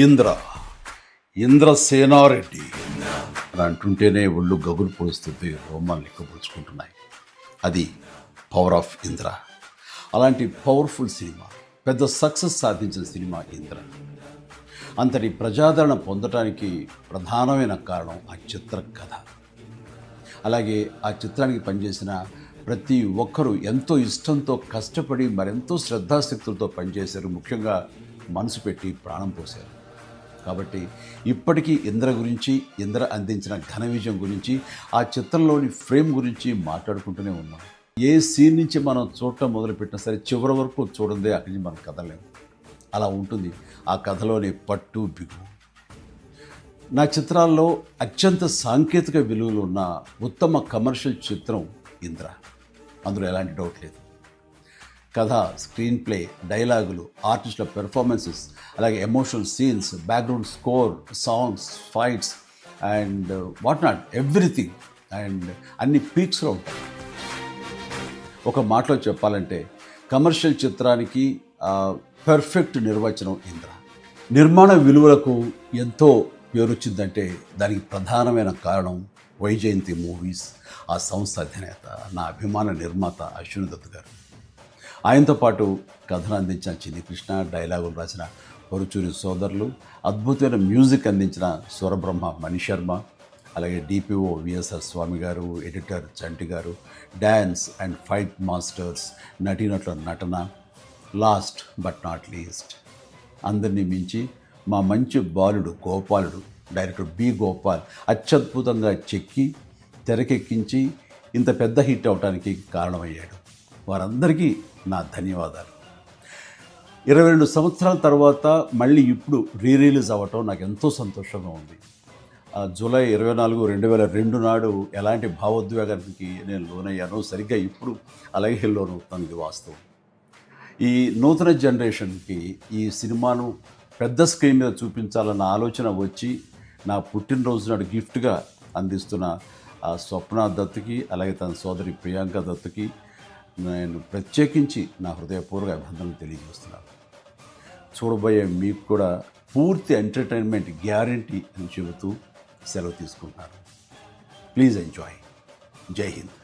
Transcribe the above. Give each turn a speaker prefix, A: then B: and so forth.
A: ఇంద్ర ఇంద్రసేనారెడ్డి అని అంటుంటేనే ఒళ్ళు గగులు పొడుస్తుంది, రోమాలు లెక్కపుచ్చుకుంటున్నాయి. అది పవర్ ఆఫ్ ఇంద్ర. అలాంటి పవర్ఫుల్ సినిమా, పెద్ద సక్సెస్ సాధించిన సినిమా ఇంద్ర. అంతటి ప్రజాదరణ పొందటానికి ప్రధానమైన కారణం ఆ చిత్ర కథ. అలాగే ఆ చిత్రానికి పనిచేసిన ప్రతి ఒక్కరూ ఎంతో ఇష్టంతో కష్టపడి మరెంతో శ్రద్ధాశక్తులతో పనిచేశారు. ముఖ్యంగా మనసు పెట్టి ప్రాణం పోశారు. కాబట్టి ఇప్పటికీ ఇంద్ర గురించి, ఇంద్ర అందించిన ఘన విజయం గురించి, ఆ చిత్రంలోని ఫ్రేమ్ గురించి మాట్లాడుకుంటూనే ఉన్నాం. ఏ సీన్ నుంచి మనం చూడటం మొదలుపెట్టినా సరే చివరి వరకు చూడందే అక్కడి నుంచి మనం కదలేము. అలా ఉంటుంది ఆ కథలోని పట్టు బిగు. నా చిత్రాల్లో అత్యంత సాంకేతిక విలువలు ఉన్న ఉత్తమ కమర్షియల్ చిత్రం ఇంద్ర. అందులో ఎలాంటి డౌట్ లేదు. కథ, స్క్రీన్ ప్లే, డైలాగులు, ఆర్టిస్టుల పెర్ఫార్మెన్సెస్, అలాగే emotional scenes, background score, songs, fights and what not, everything. And అన్ని పీక్స్లో ఉంటాయి. ఒక మాటలో చెప్పాలంటే కమర్షియల్ చిత్రానికి పర్ఫెక్ట్ నిర్వచనం ఇంద్ర. నిర్మాణ విలువలకు ఎంతో పేరొచ్చిందంటే దానికి ప్రధానమైన కారణం వైజయంతి మూవీస్, ఆ సంస్థ అధినేత, నా అభిమాన నిర్మాత అశ్విని దత్ గారు. ఆయనతో పాటు కథను అందించిన చిన్ని కృష్ణ, డైలాగులు రాసిన పరుచూరి సోదరులు, అద్భుతమైన మ్యూజిక్ అందించిన స్వరబ్రహ్మ మణిశర్మ, అలాగే డిపిఓ విఎస్ఆర్ స్వామి గారు, ఎడిటర్ చంటి గారు, డ్యాన్స్ అండ్ ఫైట్ మాస్టర్స్, నటీనటుల నటన, లాస్ట్ బట్ నాట్ లీస్ట్ అందరినీ మించి మా మంచి బాలుడు గోపాలుడు, డైరెక్టర్ బి గోపాల్ అత్యద్భుతంగా చెక్కి తెరకెక్కించి ఇంత పెద్ద హిట్ అవడానికి కారణమయ్యాడు. వారందరికీ నా ధన్యవాదాలు. 22 సంవత్సరాల తర్వాత మళ్ళీ ఇప్పుడు రిలీజ్ అవ్వటం నాకు ఎంతో సంతోషంగా ఉంది. జూలై 24, 2002 నాడు ఎలాంటి భావోద్వేగానికి నేను లోనయ్యానో సరిగ్గా ఇప్పుడు అలాగే లోనవుతాను. ఇది వాస్తవం. ఈ నూతన జనరేషన్కి ఈ సినిమాను పెద్ద స్క్రీన్ మీద చూపించాలన్న ఆలోచన వచ్చి నా పుట్టినరోజు నాడు గిఫ్ట్గా అందిస్తున్న స్వప్న దత్తుకి, అలాగే తన సోదరి ప్రియాంక దత్తుకి నేను ప్రత్యేకించి నా హృదయపూర్వక అభినందనలు తెలియజేస్తున్నాను. చూడబోయే మీకు కూడా పూర్తి ఎంటర్టైన్మెంట్ గ్యారంటీ అని చెబుతూ సెలవు తీసుకుంటున్నాను. Please enjoy. జై హింద్.